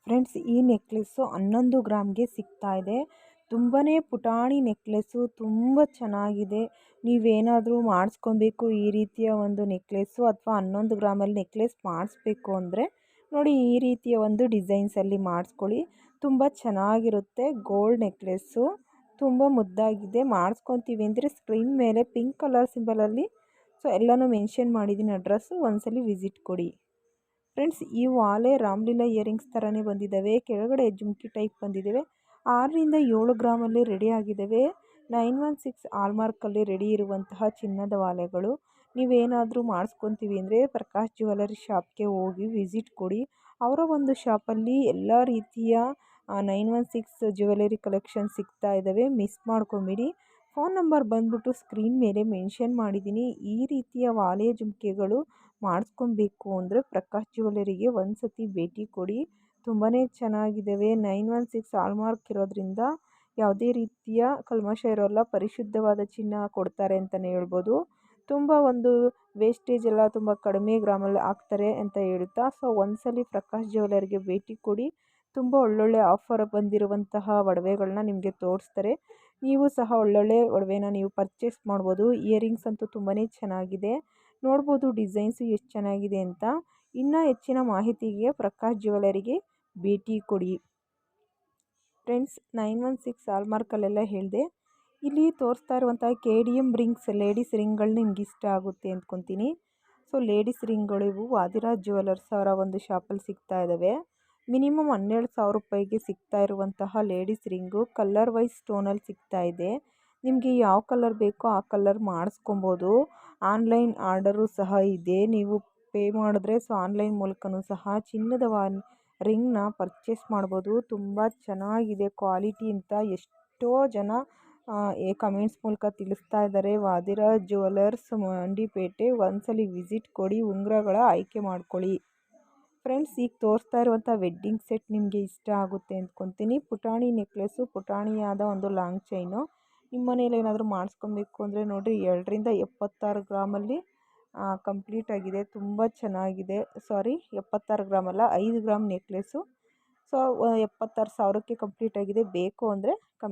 Friends, ಈ necklace 11 ಗ್ರಾಮ್ಗೆ ಸಿಗ್ತಾ ಇದೆ. ತುಂಬಾ ಪುಟಾಣಿ ನೆಕ್ಲೆಸ್ಸು, ತುಂಬ ಚೆನ್ನಾಗಿದೆ. ನೀವೇನಾದರೂ ಮಾಡಿಸ್ಕೊಬೇಕು ಈ ರೀತಿಯ ಒಂದು ನೆಕ್ಲೆಸ್ಸು ಅಥವಾ 11 ಗ್ರಾಮಲ್ಲಿ ನೆಕ್ಲೆಸ್ ಮಾಡಿಸ್ಬೇಕು ಅಂದರೆ ನೋಡಿ, ಈ ರೀತಿಯ ಒಂದು ಡಿಸೈನ್ಸಲ್ಲಿ ಮಾಡಿಸ್ಕೊಳ್ಳಿ. ತುಂಬ ಚೆನ್ನಾಗಿರುತ್ತೆ. ಗೋಲ್ಡ್ ನೆಕ್ಲೆಸ್ಸು ತುಂಬ ಮುದ್ದಾಗಿದೆ. ಮಾಡಿಸ್ಕೊತೀವಿ ಅಂದರೆ ಸ್ಕ್ರೀನ್ ಮೇಲೆ ಪಿಂಕ್ ಕಲರ್ ಸಿಂಬಲಲ್ಲಿ ಎಲ್ಲನೂ ಮೆನ್ಷನ್ ಮಾಡಿದ್ದೀನಿ ಅಡ್ರೆಸ್ಸು. ಒಂದ್ಸಲಿ ವಿಸಿಟ್ ಕೊಡಿ. ಫ್ರೆಂಡ್ಸ್, ಈ ವಾಲೆ ರಾಮ್ಲೀಲಾ ಇಯರಿಂಗ್ಸ್ ಥರನೇ ಬಂದಿದ್ದಾವೆ. ಕೆಳಗಡೆ ಜುಮ್ಕಿ ಟೈಪ್ ಬಂದಿದ್ದಾವೆ. 6ರಿಂದ 7 ಗ್ರಾಮಲ್ಲಿ ರೆಡಿ ಆಗಿದ್ದಾವೆ. 916 ಹಾಲ್ಮಾರ್ಕಲ್ಲಿ ರೆಡಿ ಇರುವಂತಹ ಚಿನ್ನದ ವಾಲೆಗಳು. ನೀವೇನಾದರೂ ಮಾಡಿಸ್ಕೊತೀವಿ ಅಂದರೆ ಪ್ರಕಾಶ್ ಜ್ಯುವೆಲರಿ ಶಾಪ್ಗೆ ಹೋಗಿ ವಿಸಿಟ್ ಕೊಡಿ. ಅವರ ಒಂದು ಶಾಪಲ್ಲಿ ಎಲ್ಲ ರೀತಿಯ 916 ಜ್ಯುವೆಲರಿ ಕಲೆಕ್ಷನ್ ಸಿಗ್ತಾ ಇದ್ದಾವೆ. ಮಿಸ್ ಮಾಡ್ಕೊಬೇಡಿ. ಫೋನ್ ನಂಬರ್ ಬಂದ್ಬಿಟ್ಟು ಸ್ಕ್ರೀನ್ ಮೇಲೆ ಮೆನ್ಷನ್ ಮಾಡಿದ್ದೀನಿ. ಈ ರೀತಿಯ ವಾಲೆ ಜುಮ್ಕೆಗಳು ಮಾಡಿಸ್ಕೊಬೇಕು ಅಂದರೆ ಪ್ರಕಾಶ್ ಜ್ಯುವೆಲರಿಗೆ ಒಂದು ಸತಿ ಭೇಟಿ ಕೊಡಿ. ತುಂಬಾ ಚೆನ್ನಾಗಿದ್ದಾವೆ. 916 ಹಾಲ್ಮಾರ್ಕ್ ಇರೋದ್ರಿಂದ ಯಾವುದೇ ರೀತಿಯ ಕಲ್ಮಶ ಇರೋಲ್ಲ. ಪರಿಶುದ್ಧವಾದ ಚಿನ್ನ ಕೊಡ್ತಾರೆ ಅಂತಲೇ ಹೇಳ್ಬೋದು. ತುಂಬ ಒಂದು ವೇಸ್ಟೇಜ್ ಎಲ್ಲ ತುಂಬ ಕಡಿಮೆ ಗ್ರಾಮಲ್ಲಿ ಹಾಕ್ತಾರೆ ಅಂತ ಹೇಳ್ತಾ ಒಂದ್ಸಲಿ ಪ್ರಕಾಶ್ ಜ್ಯುವೆಲರಿಗೆ ಭೇಟಿ ಕೊಡಿ. ತುಂಬ ಒಳ್ಳೊಳ್ಳೆ ಆಫರ್ ಬಂದಿರುವಂತಹ ಒಡವೆಗಳನ್ನ ನಿಮಗೆ ತೋರಿಸ್ತಾರೆ. ನೀವು ಸಹ ಒಳ್ಳೊಳ್ಳೆ ಒಡವೆನ ನೀವು ಪರ್ಚೇಸ್ ಮಾಡ್ಬೋದು. ಇಯರಿಂಗ್ಸ್ ಅಂತೂ ತುಂಬಾ ಚೆನ್ನಾಗಿದೆ. ನೋಡ್ಬೋದು ಡಿಸೈನ್ಸು ಎಷ್ಟು ಚೆನ್ನಾಗಿದೆ ಅಂತ. ಇನ್ನೂ ಹೆಚ್ಚಿನ ಮಾಹಿತಿಗೆ ಪ್ರಕಾಶ್ ಜ್ಯುವೆಲರಿಗೆ ಭೇಟಿ ಕೊಡಿ. ಫ್ರೆಂಡ್ಸ್, 916 ಹಾಲ್ಮಾರ್ಕಲ್ಲೆಲ್ಲ ಹೇಳಿದೆ. ಇಲ್ಲಿ ತೋರಿಸ್ತಾ ಇರುವಂಥ KDM ರಿಂಗ್ಸ್, ಲೇಡೀಸ್ ರಿಂಗ್ಗಳು ನಿಮ್ಗೆ ಇಷ್ಟ ಆಗುತ್ತೆ ಅಂದ್ಕೊತೀನಿ. ಲೇಡೀಸ್ ರಿಂಗ್ಗಳು ಇವು ವಾದಿರಾಜ್ ಜ್ಯುವೆಲರ್ಸ್ ಅವರ ಒಂದು ಶಾಪಲ್ಲಿ ಸಿಗ್ತಾ ಇದ್ದಾವೆ. ಮಿನಿಮಮ್ 12,000 ರೂಪಾಯಿಗೆ ಸಿಗ್ತಾ ಇರುವಂತಹ ಲೇಡೀಸ್ ರಿಂಗು ಕಲರ್ ವೈಸ್ ಸ್ಟೋನಲ್ಲಿ ಸಿಗ್ತಾ ಇದೆ. ನಿಮಗೆ ಯಾವ ಕಲರ್ ಬೇಕೋ ಆ ಕಲರ್ ಮಾಡಿಸ್ಕೊಬೋದು. ಆನ್ಲೈನ್ ಆರ್ಡರು ಸಹ ಇದೆ. ನೀವು ಪೇ ಮಾಡಿದ್ರೆ ಆನ್ಲೈನ್ ಮೂಲಕನೂ ಸಹ ಚಿನ್ನದ ರಿಂಗ್ನ ಪರ್ಚೇಸ್ ಮಾಡ್ಬೋದು. ತುಂಬ ಚೆನ್ನಾಗಿದೆ ಕ್ವಾಲಿಟಿ ಅಂತ ಎಷ್ಟೋ ಜನ ಕಮೆಂಟ್ಸ್ ಮೂಲಕ ತಿಳಿಸ್ತಾ ಇದ್ದಾರೆ. ವಾದಿರಾಜ್ ಜ್ಯುವೆಲರ್ಸ್, ಮಂಡಿಪೇಟೆ, ಒಂದ್ಸಲಿ ವಿಸಿಟ್ ಕೊಡಿ. ಉಂಗುರಗಳ ಆಯ್ಕೆ ಮಾಡ್ಕೊಳ್ಳಿ. ಫ್ರೆಂಡ್ಸ್, ಈಗ ತೋರಿಸ್ತಾ ಇರುವಂಥ ವೆಡ್ಡಿಂಗ್ ಸೆಟ್ ನಿಮಗೆ ಇಷ್ಟ ಆಗುತ್ತೆ ಅಂದ್ಕೊತೀನಿ. ಪುಟಾಣಿ ನೆಕ್ಲೆಸ್ಸು, ಪುಟಾಣಿಯಾದ ಒಂದು ಲಾಂಗ್ ಚೈನು. ನಿಮ್ಮ ಮನೇಲಿ ಏನಾದರೂ ಮಾಡಿಸ್ಕೊಬೇಕು ಅಂದರೆ ನೋಡಿರಿ, 2ರಿಂದ 76 ಗ್ರಾಮಲ್ಲಿ ಕಂಪ್ಲೀಟ್ ಆಗಿದೆ. ತುಂಬ ಚೆನ್ನಾಗಿದೆ. 76 ಗ್ರಾಮಲ್ಲ, 5 ಗ್ರಾಮ್ ನೆಕ್ಲೆಸ್ಸು. 76,000ಕ್ಕೆ ಕಂಪ್ಲೀಟ್ ಆಗಿದೆ. ಬೇಕು ಅಂದರೆ